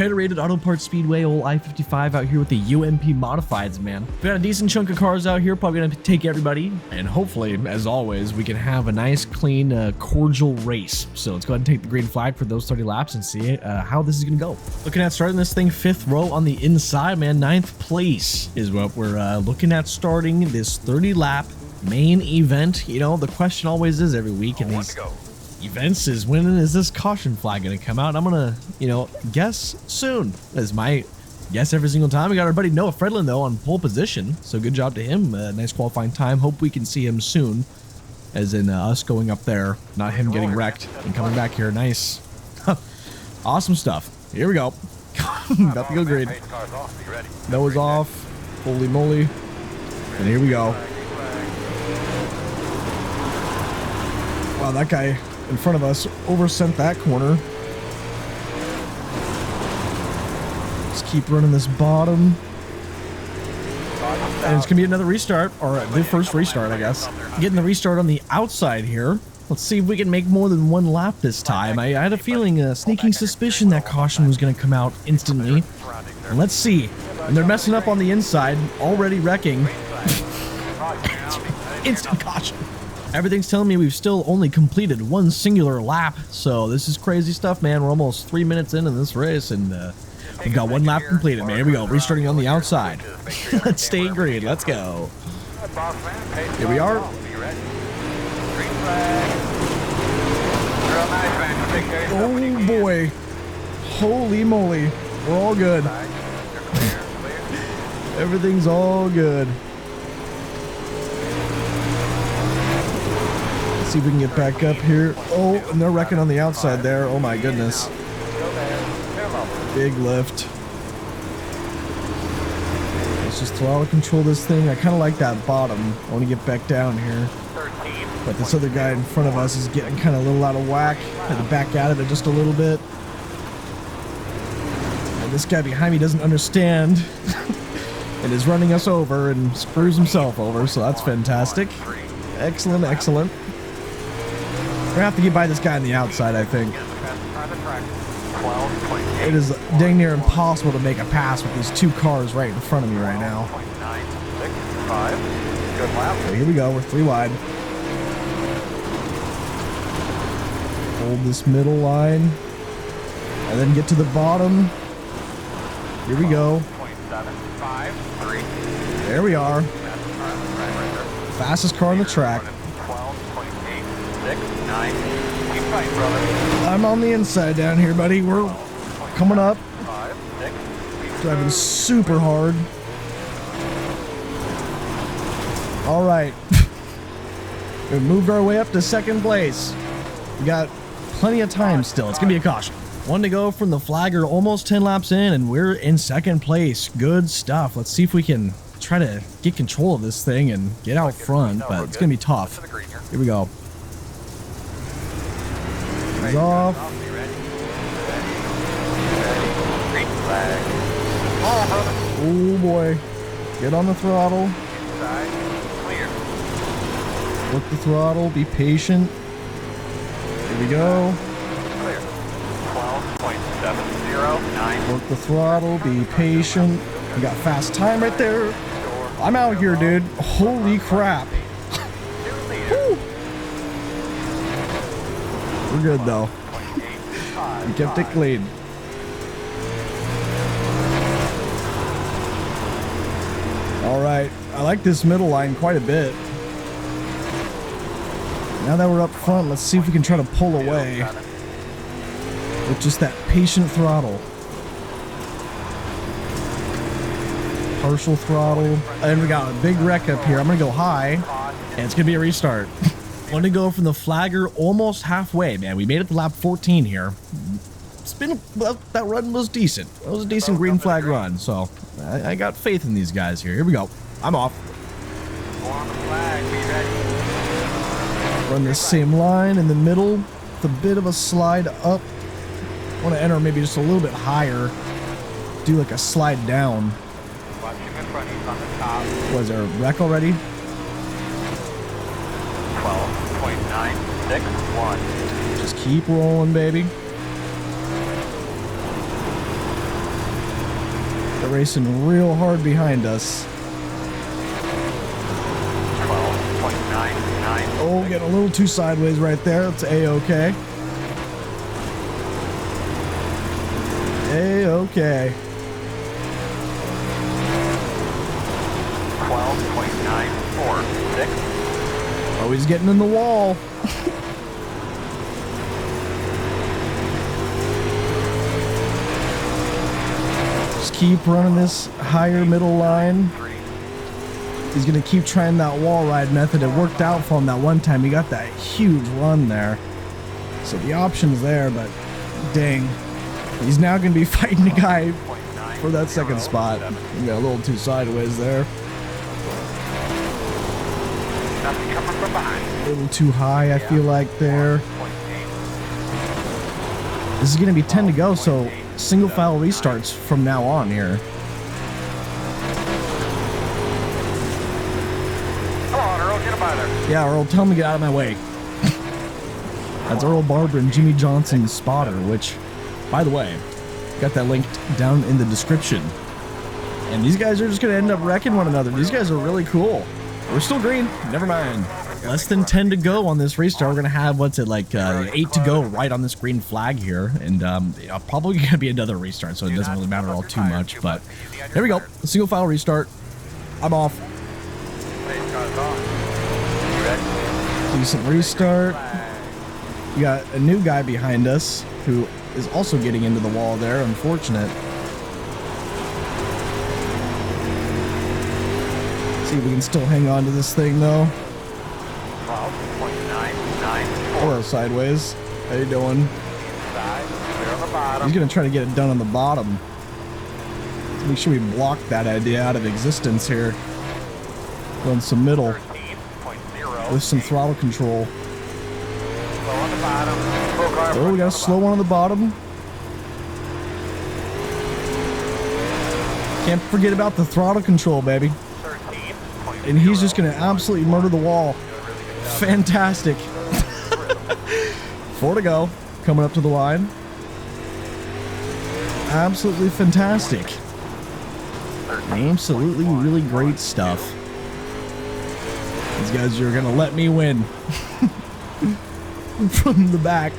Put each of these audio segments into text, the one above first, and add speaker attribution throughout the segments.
Speaker 1: Federated Auto Parts Speedway, old I55 out here with the UMP Modifieds, man. We got a decent chunk of cars out here, probably gonna take everybody, and hopefully, as always, we can have a nice, clean, cordial race. So let's go ahead and take the green flag for those 30 laps and see how this is gonna go. Looking at starting this thing 5th row on the inside, man. 9th place is what we're looking at starting this 30 lap main event. You know, the question always is every week in these events is, when is this caution flag gonna come out? I'm gonna, you know, guess soon, as my guess every single time. We got our buddy Noah Fredlin though on pole position, so good job to him. Nice qualifying time. Hope we can see him soon, as in us going up there, not him getting wrecked and coming back here. Nice. Awesome stuff. Here we go. Got the go green. Noah's off. Holy moly. And here we go. Wow, that guy in front of us oversent that corner. Just keep running this bottom. And it's gonna be another restart, or the first restart, I guess. Getting the restart on the outside here. Let's see if we can make more than one lap this time. I had a feeling, a sneaking suspicion that caution was gonna come out instantly. And let's see. And they're messing up on the inside, already wrecking. Instant caution. Everything's telling me we've still only completed one singular lap, so this is crazy stuff, man. We're almost 3 minutes into this race, and we've got one lap completed, man. Here we go, restarting on the outside. Let's stay green, let's go. Here we are. Oh boy. Holy moly. We're all good. Everything's all good. See if we can get back up here. Oh, and they're wrecking on the outside there. Oh my goodness. Big lift. Let's just throttle control this thing. I kind of like that bottom. I want to get back down here. But this other guy in front of us is getting kind of a little out of whack. Had to back out of it just a little bit. And this guy behind me doesn't understand and is running us over and screws himself over. So that's fantastic. Excellent, excellent. We're gonna have to get by this guy on the outside, I think. It is dang near impossible to make a pass with these two cars right in front of me right now. So here we go, we're 3 wide. Hold this middle line. And then get to the bottom. Here we go. There we are. Fastest car on the track. I'm on the inside down here, buddy. We're coming up. Driving super hard. All right. We moved our way up to 2nd place. We got plenty of time still. It's going to be a caution. 1 to go from the flagger, almost 10 laps in, and we're in 2nd place. Good stuff. Let's see if we can try to get control of this thing and get out front, but it's going to be tough. Here we go. He's off. Oh boy. Get on the throttle. Work the throttle. Be patient. Here we go. Work the throttle. Be patient. We got fast time right there. I'm out here, dude. Holy crap. We're good though. We kept it clean. Alright, I like this middle line quite a bit. Now that we're up front, let's see if we can try to pull away with just that patient throttle. Partial throttle. And we got a big wreck up here. I'm gonna go high, and it's gonna be a restart. 1 to go from the flagger, almost halfway, man. We made it to lap 14 here. It's been, well, that run was decent. It was a decent green flag run, so I got faith in these guys here. Here we go. I'm off. Run this same line in the middle with a bit of a slide up. I want to enter maybe just a little bit higher. Do like a slide down. Was there a wreck already? 12.961. Just keep rolling, baby.
Speaker 2: racing real hard behind us.
Speaker 3: 12.999.
Speaker 2: Oh, getting a little too sideways right there. It's A-okay. A-okay.
Speaker 3: 12.946.
Speaker 2: Oh, he's getting in the wall. Just keep running this higher middle line. He's going to keep trying that wall ride method. It worked out for him that one time. He got that huge run there. So the option's there, but dang. He's now going to be fighting a guy for that second spot. He got a little too sideways there.
Speaker 3: Nothing coming from behind.
Speaker 2: A little too high, I feel like, there. This is going to be 10 to go, so single file restarts from now on here.
Speaker 3: Come on, Earl, get him out of there.
Speaker 2: Yeah, Earl, tell him to get out of my way. That's Earl Barber and Jimmy Johnson's spotter, which, by the way, got that linked down in the description. And these guys are just going to end up wrecking one another. These guys are really cool. We're still green. Never mind. Less than 10 to go on this restart. We're going to have, what's it, like 8 to go right on this green flag here. And probably going to be another restart, so it doesn't really matter all too much. But there we go. A single file restart. I'm off. Decent restart. We got a new guy behind us who is also getting into the wall there. Unfortunate. See if we can still hang on to this thing though.
Speaker 3: 12.994.
Speaker 2: Hello, sideways. How you doing?
Speaker 3: Clear on the bottom.
Speaker 2: He's gonna try to get it done on the bottom. Let's make sure we block that idea out of existence here. Going some middle
Speaker 3: 13.0.
Speaker 2: with some throttle control.
Speaker 3: Slow on the bottom.
Speaker 2: Oh, we got a slow one on the bottom. Can't forget about the throttle control, baby.
Speaker 3: 13.0.
Speaker 2: And he's just gonna absolutely murder the wall. Fantastic. 4 to go. Coming up to the line. Absolutely fantastic. Absolutely really great stuff. These guys are gonna let me win. From the back.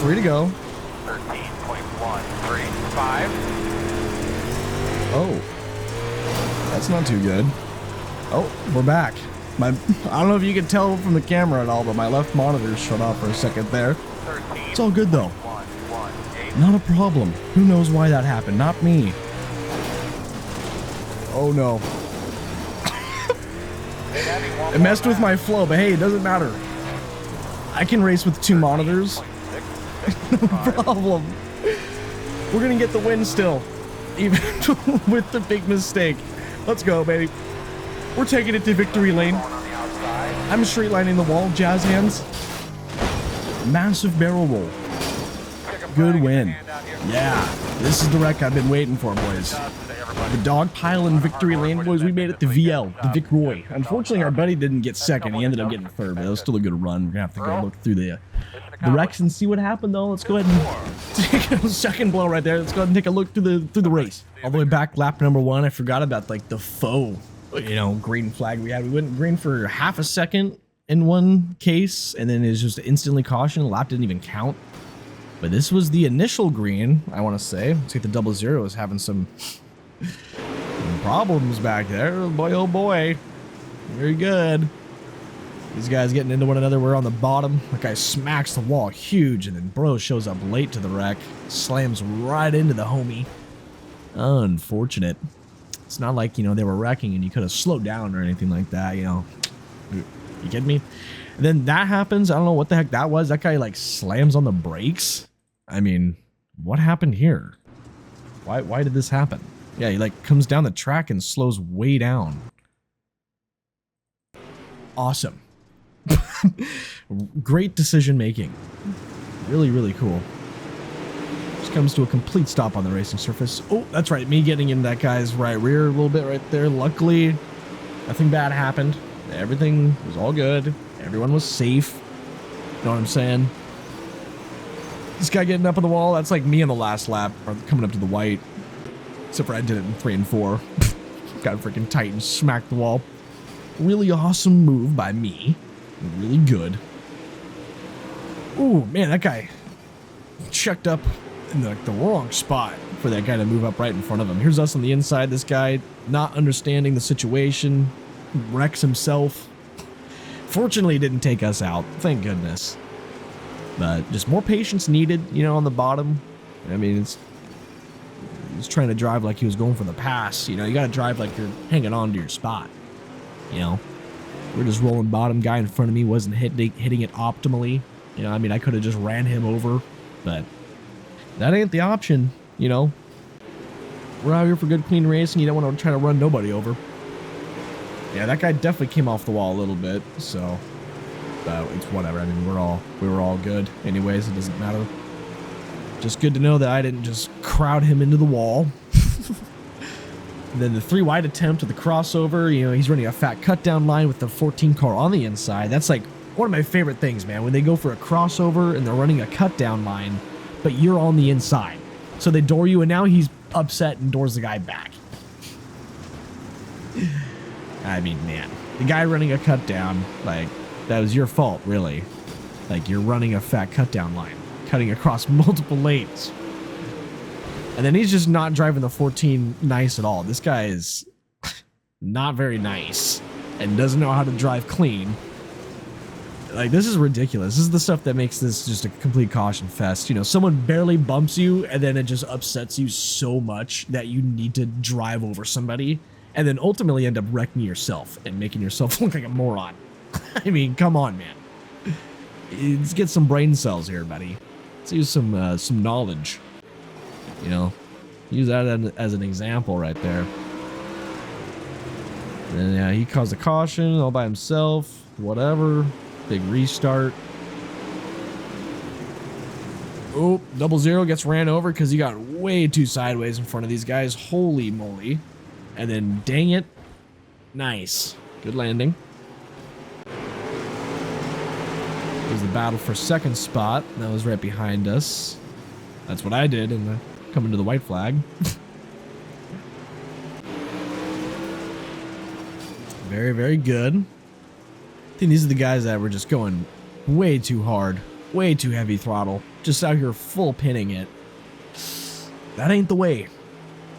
Speaker 2: 3 to go.
Speaker 3: 13.135.
Speaker 2: Oh. That's not too good. Oh, we're back. I don't know if you can tell from the camera at all, but my left monitor shut off for a second there. It's all good though.
Speaker 3: 13.118.
Speaker 2: Not a problem. Who knows why that happened? Not me. Oh no. It messed with my flow, but hey, it doesn't matter. I can race with 2 monitors. No problem. We're gonna get the win still. Even with the big mistake. Let's go, baby. We're taking it to victory lane. I'm straight lining the wall, jazz hands. Massive barrel roll. Good win. Yeah, this is the wreck I've been waiting for, boys. The dog pile in victory lane, boys. We made it to VL, the Vic Roy. Unfortunately, our buddy didn't get second. He ended up getting third, but it was still a good run. We're gonna have to go look through the wrecks and see what happened, though. Let's go ahead and take a second blow right there. Let's go ahead and take a look through the race. All the way back, lap number 1. I forgot about like the faux, green flag we had. We went green for half a second in one case, and then it was just instantly caution. The lap didn't even count. But this was the initial green, I want to say. Looks like the 00 is having some problems back there. Boy, oh boy. Very good. These guys getting into one another. We're on the bottom. That guy smacks the wall huge, and then bro shows up late to the wreck. Slams right into the homie. Unfortunate. It's not like, they were wrecking and you could have slowed down or anything like that, You kidding me? And then that happens. I don't know what the heck that was. That guy like slams on the brakes. I mean, what happened here? Why did this happen? Yeah, he like comes down the track and slows way down. Awesome. Great decision making. Really, really cool. Just comes to a complete stop on the racing surface. Oh, that's right. Me getting in that guy's right rear a little bit right there. Luckily, nothing bad happened. Everything was all good. Everyone was safe. You know what I'm saying? This guy getting up on the wall, that's like me on the last lap, or coming up to the white. Except for I did it in 3 and 4. Got freaking tight and smacked the wall. Really awesome move by me. Really good. Ooh, man, that guy checked up in the wrong spot for that guy to move up right in front of him. Here's us on the inside. This guy not understanding the situation, wrecks himself. Fortunately, it didn't take us out. Thank goodness. But just more patience needed, you know, on the bottom. I mean, he's trying to drive like he was going for the pass. You know, you got to drive like you're hanging on to your spot. You know, we're just rolling bottom. Guy in front of me wasn't hitting it optimally. You know, I mean, I could have just ran him over, but that ain't the option. You know, we're out here for good, clean racing. You don't want to try to run nobody over. Yeah, that guy definitely came off the wall a little bit, so it's whatever. I mean, we were all good anyways. It doesn't matter. Just good to know that I didn't just crowd him into the wall. And then the 3 wide attempt with the crossover, you know, he's running a fat cut down line with the 14 car on the inside. That's like one of my favorite things, man, when they go for a crossover and they're running a cut down line, but you're on the inside. So they door you, and now he's upset and doors the guy back. I mean, man, the guy running a cut down, like, that was your fault, really. Like, you're running a fat cut down line, cutting across multiple lanes. And then he's just not driving the 14 nice at all. This guy is not very nice and doesn't know how to drive clean. Like, this is ridiculous. This is the stuff that makes this just a complete caution fest. You know, someone barely bumps you and then it just upsets you so much that you need to drive over somebody and then ultimately end up wrecking yourself and making yourself look like a moron. I mean, come on, man. Let's get some brain cells here, buddy. Let's use some knowledge. You know, use that as an example right there. And yeah, he caused a caution all by himself. Whatever. Big restart. Oh, 0-0 gets ran over because he got way too sideways in front of these guys. Holy moly. And then, dang it. Nice. Good landing. There's the battle for second spot. That was right behind us. That's what I did in the coming to the white flag. Very, very good. I think these are the guys that were just going way too hard. Way too heavy throttle. Just out here full pinning it. That ain't the way.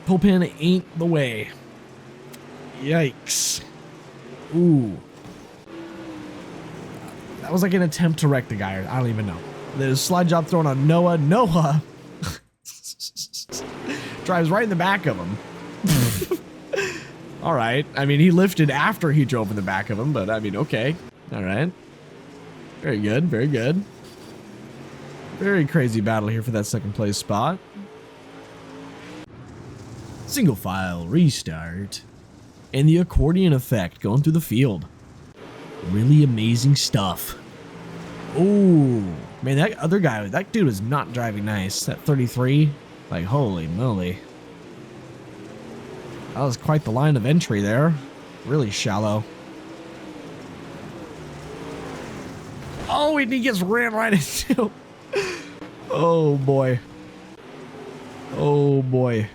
Speaker 2: Full pin ain't the way. Yikes. Ooh. That was like an attempt to wreck the guy. I don't even know. There's a slide job thrown on Noah. Noah drives right in the back of him. All right. I mean, he lifted after he drove in the back of him, but I mean, okay. All right. Very good. Very good. Very crazy battle here for that second place spot. Single file restart. And the accordion effect going through the field. Really amazing stuff. Oh, man, that other guy, that dude was not driving nice. That 33, like, holy moly. That was quite the line of entry there. Really shallow. Oh, and he gets ran right into. Oh, boy. Oh, boy.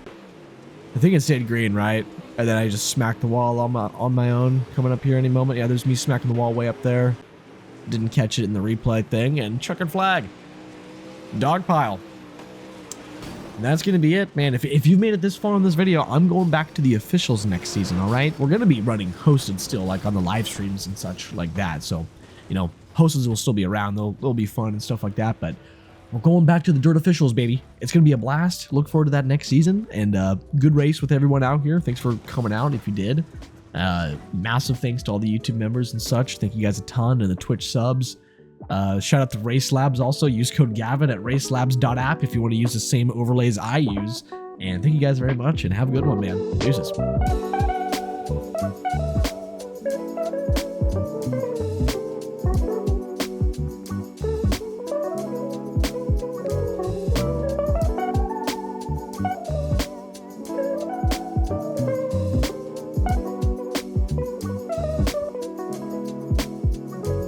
Speaker 2: I think it stayed green, right? And then I just smacked the wall on my own, coming up here any moment. Yeah, there's me smacking the wall way up there. Didn't catch it in the replay thing, and checkered flag. Dog pile. And that's going to be it, man. If you've made it this far in this video, I'm going back to the officials next season, all right? We're going to be running hosted still, like on the live streams and such like that. So, you know, hosteds will still be around. They'll be fun and stuff like that, but we're going back to the dirt officials, baby. It's going to be a blast. Look forward to that next season, and good race with everyone out here. Thanks for coming out if you did. Massive thanks to all the YouTube members and such. Thank you guys a ton, and the Twitch subs. Shout out to Race Labs also. Use code Gavin at racelabs.app if you want to use the same overlays I use. And thank you guys very much, and have a good one, man. Deuces.